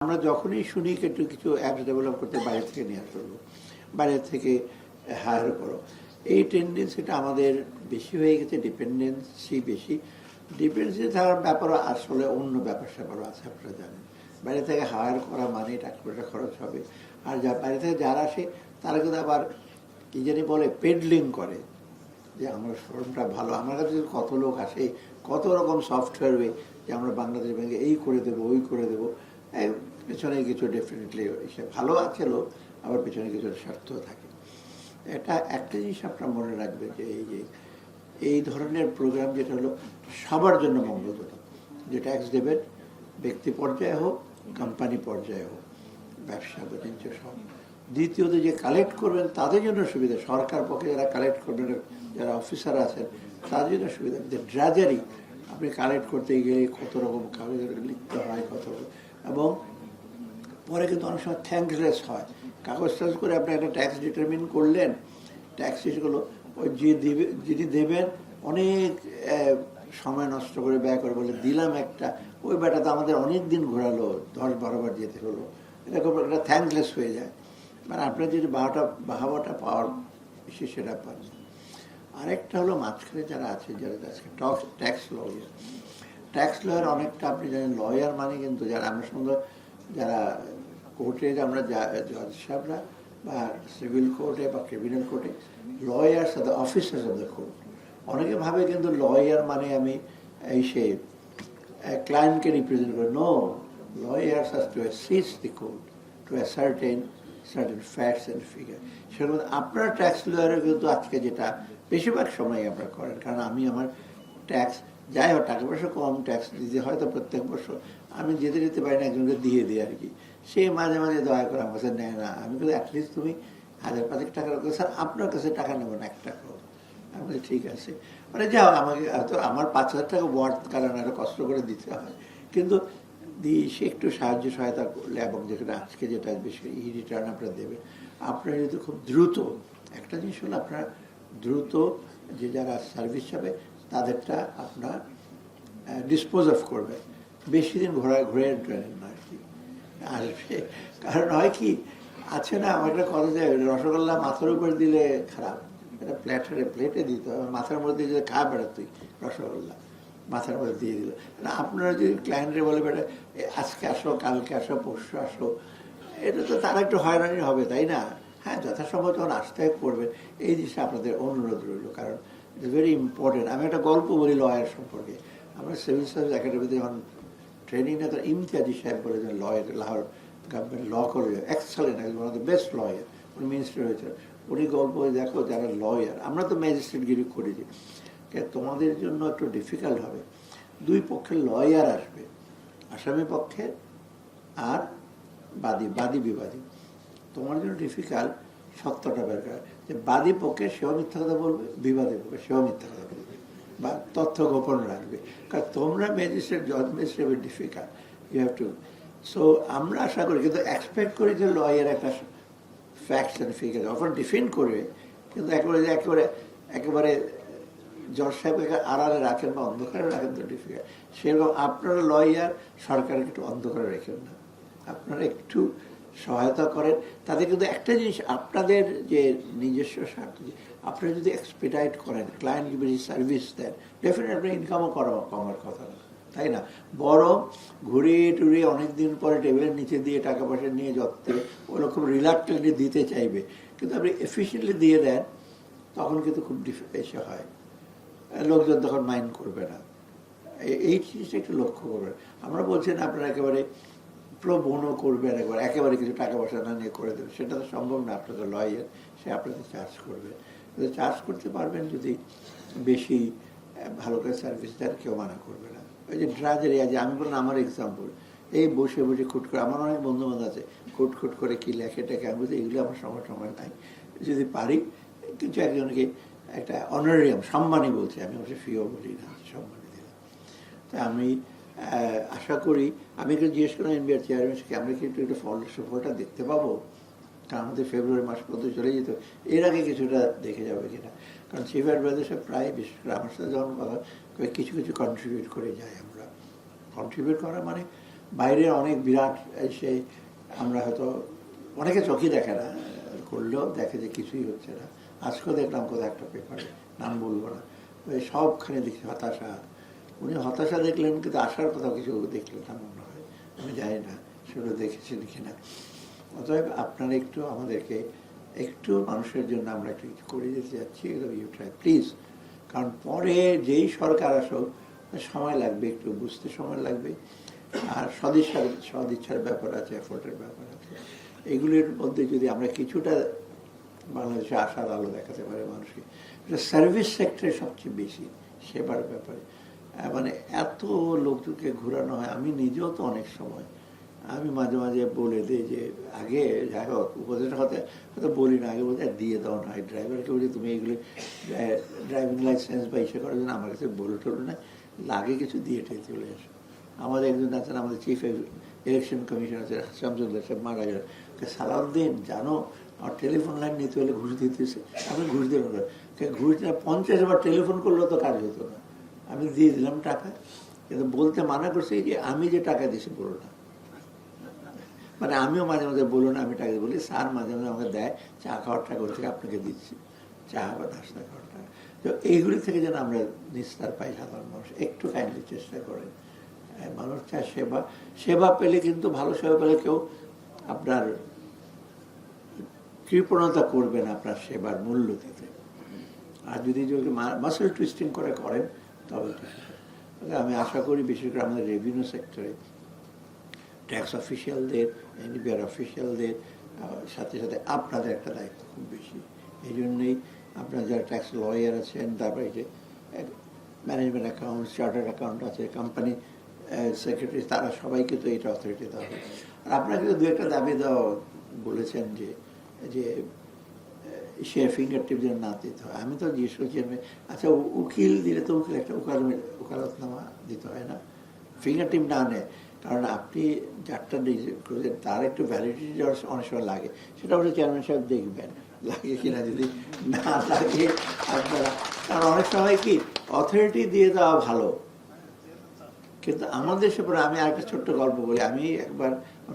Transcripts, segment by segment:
আমরা যখনই শুনি একটু কিছু অ্যাপস ডেভেলপ করতে বাইরে থেকে নিয়ে আসবো, বাইরে থেকে হায়ার করো, এই টেন্ডেন্সিটা আমাদের বেশি হয়ে গেছে। ডিপেন্ডেন্সি বেশি, ডিপেন্ডেন্সি থাকার ব্যাপারও আসলে অন্য ব্যাপার স্যাপারও আছে। আপনারা জানেন বাইরে থেকে হায়ার করা মানে টাকা পয়সা খরচ হবে। আর বাইরে থেকে যারা আসে তারা কিন্তু আবার কি জানি বলে পেডলিং করে যে আমার ফর্মটা ভালো, আমার কাছে কত লোক আসে, কত রকম সফটওয়্যার যে আমরা বাংলাদেশ ব্যাংকে এই করে দেবো ওই করে দেবো। পেছনে কিছু ডেফিনেটলি সে ভালো আছে লোক, আবার পেছনে কিছু স্বার্থ থাকে। এটা একটা জিনিস আপনারা মনে রাখবেন যে এই ধরনের প্রোগ্রাম যেটা হলো সবার জন্য মঙ্গলজনক, যে ট্যাক্স দেবেন ব্যক্তি পর্যায়ে হোক কোম্পানি পর্যায়ে হোক, ব্যবসা বাণিজ্য সব। দ্বিতীয়ত যে কালেক্ট করবেন তাদের জন্য সুবিধা, সরকার পক্ষে যারা কালেক্ট করবেন, যারা অফিসার আছেন তাদের জন্য সুবিধা। যে ড্রাজারি আপনি কালেক্ট করতে গেলে কত রকম কাগজ লিখতে হয়, কত এবং পরে কিন্তু অনেক সময় থ্যাঙ্কলেস হয়। কাগজ টাজ করে আপনি একটা ট্যাক্স ডিটারমিন করলেন, ট্যাক্স গুলো ওই যিনি দেবেন অনেক সময় নষ্ট করে ব্যয় করে বলে দিলাম একটা, ওই ব্যাটা তো আমাদের অনেক দিন ঘোরালো, 10-12 বার যেতে হলো, এরকম একটা থ্যাঙ্কলেস হয়ে যায়। মানে আপনার যদি বাহাবাটা পাওয়ার বেশি সেটা পান। আরেকটা হলো মাঝখানে যারা আছে, যারা আজকে ট্যাক্স লয়ার, ট্যাক্স লয়ার অনেকটা আপনি জানেন, লয়ার মানে কিন্তু যারা আমরা সুন্দর যারা কোর্টে আমরা জজ সাহেবরা বা সিভিল কোর্টে বা ক্রিমিনাল কোর্টে lawyers are the officers of the court, অনেকে ভাবে কিন্তু লয়ার মানে আমি এই সে ক্লায়েন্টকে রিপ্রেজেন্ট করি। No, lawyers are to assist the court to ascertain certain facts and figure. সেরকম আপনার ট্যাক্স লয়ারও কিন্তু আজকে যেটা বেশিরভাগ সময় আপনারা করেন, কারণ আমি আমার ট্যাক্স যাই হোক টাকা পয়সা কম ট্যাক্স দিতে হয়তো প্রত্যেক বছর আমি যেতে পারি না, একজনকে দিয়ে দিই আর কি। সে মাঝে মাঝে দয়া করে আমার কাছে নেয় না, আমি কিন্তু অ্যাটলিস্ট তুমি 1000-5 টাকা রাখো, স্যার আপনার কাছে টাকা নেবো না 1 টাকাও। আমি বলি ঠিক আছে, মানে যাও আমাকে তো আমার 5000 টাকা ওয়ার্থ, কারণ একটা কষ্ট করে দিতে হয়, কিন্তু সে একটু সাহায্য সহায়তা করলে এবং যেখানে আজকে যেটা বেশি রিটার্ন আপনারা দেবেন, আপনারা যদি খুব দ্রুত, একটা জিনিস হলো আপনার দ্রুত যে যারা সার্ভিস যাবে তাদেরটা আপনার ডিসপোজ অফ করবে, বেশি দিন ঘুরে ট্রেনেন না আর কি আসবে। কারণ হয় কি আছে না, আমার একটা কথা যায়, রসগোল্লা মাথার উপর দিলে খারাপ, এটা প্লেটে দিতে হবে, মাথার মধ্যে যদি খা বেড়া তুই রসগোল্লা মাথার মধ্যে দিয়ে দিল না। আপনারা যদি ক্লায়েন্টরে বলে বেটা আজকে আসো, কালকে আসো, পরশু আসো, এটা তো তারা একটু হয়রানি হবে, তাই না? হ্যাঁ, যথাসম্ভব যখন আসতে করবেন, এই জিনিসটা আপনাদের অনুরোধ রইল, কারণ ইটস ভেরি ইম্পর্টেন্ট। আমি একটা গল্প বলি লয়ার সম্পর্কে। আমরা সিভিল সার্ভিস একাডেমিতে যখন ট্রেনিং নেই, তখন ইমতিয়াজি সাহেব বলে যে lawyer, Lahore government law college, excellent, one of the best lawyer, উনি মিনিস্টার হয়েছেন। উনি গল্প দেখো যারা লয়ার, আমরা তো ম্যাজিস্ট্রেটগিরি করেছি, তোমাদের জন্য একটু ডিফিকাল্ট হবে, 2 পক্ষের লয়ার আসবে, আসামি পক্ষের আর বাদী বিবাদী। তোমার জন্য ডিফিকাল্ট সত্যটা বের করা, যে বাদী পক্ষে সেও মিথ্যা কথা বলবে, বিবাদী পক্ষে সেও মিথ্যা কথা বলবে বা তথ্য গোপন রাখবে, কারণ তোমরা ম্যাজিস্ট্রেট জজ magistrate difficult, you have to. So আমরা আশা করি, কিন্তু এক্সপেক্ট করি যে লয়ার একটা facts and figure offer defend করবে, কিন্তু একেবারে জজ সাহেবকে আড়ালে রাখেন বা অন্ধকারে রাখেন তো ডিফিকাল্ট। সেরকম আপনারা লয়ার সরকারকে একটু অন্ধকারে রেখেন না, আপনারা একটু সহায়তা করেন তাদের। কিন্তু একটা জিনিস, আপনাদের যে নিজস্ব স্বার্থ, আপনারা যদি এক্সপেডাইট করেন, ক্লায়েন্ট বেশি সার্ভিস দেন, ডেফিনেটলি আপনার ইনকামও কমার কথা না, তাই না? বরং ঘুরিয়ে টুরিয়ে অনেকদিন পরে টেবিলের নিচে দিয়ে টাকা পয়সা নিয়ে যত্তে ওগুলো খুব রিলাক্টেন্টলি দিতে চাইবে, কিন্তু আপনি এফিসিয়েন্টলি দিয়ে দেন, তখন কিন্তু খুব এসে হয়, লোকজন তখন মাইন্ড করবে না। এই জিনিসটা একটু লক্ষ্য করবেন। আমরা বলছি না আপনারা একেবারে প্রো বোনো করবেন, একেবারে কিছু টাকা পয়সা না নিয়ে করে দেবেন, সেটা তো সম্ভব না। আপনাদের লয়ার, সে আপনাদের চার্জ করবে, কিন্তু চার্জ করতে পারবেন যদি বেশি ভালো করে সার্ভিস দেন, কেউ মানা করবে না। ওই যে ড্রাজের যে আমি বললাম, আমার এক্সাম্পল, এই বসে বসে খুট করে, আমার অনেক বন্ধু বান্ধব আছে খুট করে কি লেখে টেকে, আমি বলছি এগুলো আমার সময় নাই, যদি পারি কিছু একজনকে একটা অনারিয়াম সম্মানই বলছি, আমি অবশ্যই ফিও বলি না, সম্মানই দিলাম। তাই আমি আশা করি, আমি একটু জিজ্ঞেস করলাম এনবিআর চেয়ারম্যানকে, আমরা কি একটু সুফলটা দেখতে পাবো, কারণ আমাদের ফেব্রুয়ারি মাস পর্যন্ত চলে যেত, এর আগে কিছুটা দেখে যাবে কিনা। কারণ চিফ অ্যাডভাইজার প্রায়, বিশেষ করে আমার সাথে যখন কথা কিছু কন্ট্রিবিউট করে যায়, আমরা কন্ট্রিবিউট করা মানে বাইরে অনেক বিরাট এসে আমরা হয়তো অনেকে চোখে দেখে না, করলেও দেখে যে কিছুই হচ্ছে না। আজকেও দেখলাম কোথাও একটা পেপারে, নাম বলবো না, ওই সবখানে দেখি হতাশা। উনি হতাশা দেখলেন কিন্তু আসার কথা কিছু দেখলেন না মনে হয়, আমি জানি না সেগুলো দেখেছেন কিনা। অতএব আপনারা একটু আমাদেরকে একটু মানুষের জন্য আমরা একটু কিছু করে যেতে যাচ্ছি, ইউ ট্রাই প্লিজ। কারণ পরে যেই সরকার আসুক সময় লাগবে, একটু বুঝতে সময় লাগবে। আর সদিচ্ছার ব্যাপার আছে, এফোর্টের ব্যাপার আছে। এগুলির মধ্যে যদি আমরা কিছুটা বাংলাদেশে আশার আলো দেখাতে পারি মানুষকে, এটা সার্ভিস সেক্টরে সবচেয়ে বেশি সেবার ব্যাপারে। মানে এত লোকজনকে ঘোরানো হয়, আমি নিজেও তো অনেক সময় আমি মাঝে মাঝে বলে দিই যে আগে যাই হোক উপদেশ হয়তো বলি না, আগে বলতে দিয়ে দাও না, ড্রাইভারকে বলি তুমি এগুলি ড্রাইভিং লাইসেন্স বা ইসে করার জন্য আমার কাছে বলে টলো না, লাগে কিছু দিয়ে টেয়ে চলে আসো। আমাদের একজন আছেন, আমাদের চিফ ইলেকশন কমিশনার আছে শামসুল্লাহ সাহেব, মারা গেল, সালাউদ্দিন জানো আমার টেলিফোন লাইন নিতে হলে ঘুষ দিতেছে। আমি ঘুষ দিলাম না, ঘুষ দিলে 50 বার টেলিফোন করলেও তো কাজ হতো না, আমি দিয়ে দিলাম টাকা। কিন্তু বলতে মানা করছি যে আমি যে টাকা দিয়েছি বলো না, মানে আমিও মাঝে মাঝে বলুন আমি টাকা বলি, স্যার মাঝে মাঝে আমাকে দেয় চা খাওয়ার টাকা থেকে আপনাকে দিচ্ছি, চা বা নাস্তা খাওয়ার টাকা। তো এইগুলি থেকে যেন আমরা নিস্তার পাই, সাধারণ মানুষ একটু কাইন্ডলি চেষ্টা করেন। মানুষ চায় সেবা, সেবা পেলে কিন্তু ভালো সেবা পেলে কেউ আপনার কৃপণতা করবেন আপনার সেবার মূল্য দিতে। আর যদি মাসেল টুইস্টিং করে করেন তবে আমি আশা করি বিশেষ করে আমাদের রেভিনিউ সেক্টরে ট্যাক্স অফিসিয়ালদের, এনবিআর অফিসিয়ালদের সাথে সাথে আপনাদের একটা দায়িত্ব খুব বেশি। এই জন্যই আপনার যারা ট্যাক্স লয়ার আছেন, তারপরে যে ম্যানেজমেন্ট অ্যাকাউন্ট, চার্টার্ড অ্যাকাউন্ট আছে, কোম্পানি সেক্রেটারি, তারা সবাইকে তো এটা অথরিটি দেওয়া হবে। আর আপনাকে তো দু একটা দাবি দেওয়া বলেছেন যে যে সে ফিঙ্গার টিপ যেন না দিতে হয়। আমি তো জিজ্ঞেস করছি, আচ্ছা উকিল দিলে তো উকিল একটা উকালতনামা দিতে হয় না, ফিঙ্গার টিপ না নেয়, কারণ আপনি যারটা করেছেন তার একটু ভ্যালিডিটি অনেক সময় লাগে, সেটা হচ্ছে চেয়ারম্যান সাহেব দেখবেন লাগে কিনা। যদি না লাগে আপনারা, কারণ অনেক সময় কি অথরিটি দিয়ে দেওয়া ভালো, কিন্তু আমাদের দেশে পরে আমি আরেকটা ছোট্ট গল্প বলি। আমি একবার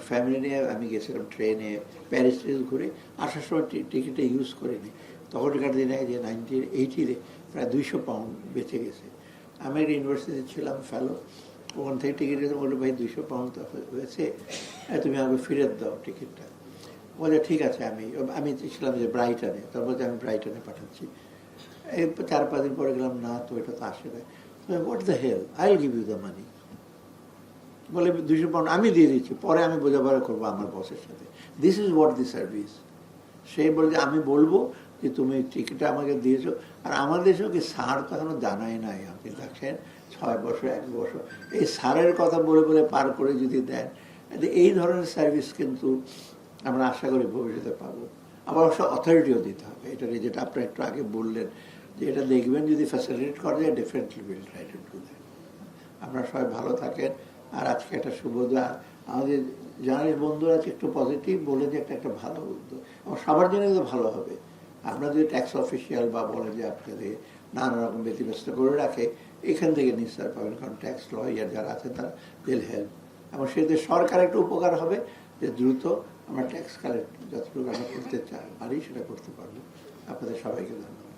ফ্যামিলি নিয়ে আমি গেছিলাম ট্রেনে, প্যারিস ঘুরে আসার সময় টিকিটটা ইউজ করিনি। তখনকার দিনে যে 1980 প্রায় 200 পাউন্ড বেঁচে গেছে। আমি একটা ইউনিভার্সিটিতে ছিলাম ফেলো, ওখান থেকে টিকিট বললো ভাই 200 পাউন্ড তো হয়েছে, তুমি আমাকে ফেরত দাও টিকিটটা। বলে ঠিক আছে। আমি ছিলাম যে ব্রাইটনে, তারপর আমি ব্রাইটনে পাঠাচ্ছি। এই 4-5 দিন পরে গেলাম, না তো এটা তো আসে না। What the hell, I will give you the money. বলে 200 পাউন্ড আমি দিয়ে দিচ্ছি, পরে আমি বোঝাপড়া করবো আমার বসের সাথে। This is what the service. সে বলে যে আমি বলবো যে তুমি টিকিটটা আমাকে দিয়েছো। আর আমাদের দেশেও কি সার তো এখনো জানাই নাই, আপনি দেখেন 6 বছর 1 বছর এই সারের কথা বলে বলে পার করে যদি দেন, এই ধরনের সার্ভিস কিন্তু আমরা আশা করি ভবিষ্যতে পাবো। আবার অবশ্য অথরিটিও দিতে হবে, এটা যেটা আপনি একটু আগে বললেন যে এটা দেখবেন যদি ফ্যাসিলিটেট করা যায়, definitely will try to do that. আপনারা সবাই ভালো থাকেন। আর আজকে একটা শুভদা আমাদের জার্নালিস্ট বন্ধুরা আছে একটু পজিটিভ বলে যে একটা ভালো উদ্যোগ, এবং সবার জন্য তো ভালো হবে। আপনারা যদি ট্যাক্স অফিসিয়াল বা বলে যে আপনাদের নানা রকম ব্যতিব্যস্ত করে রাখে, এখান থেকে নিস্তার পাবেন, কারণ ট্যাক্স লয়ার যারা আছেন তারা দিল হেল্প, এবং সেদের সরকার একটু উপকার হবে যে দ্রুত আমরা ট্যাক্স কালেক্ট যতটুকু আমরা করতে পারি সেটা করতে পারবো। আপনাদের সবাইকে ধন্যবাদ।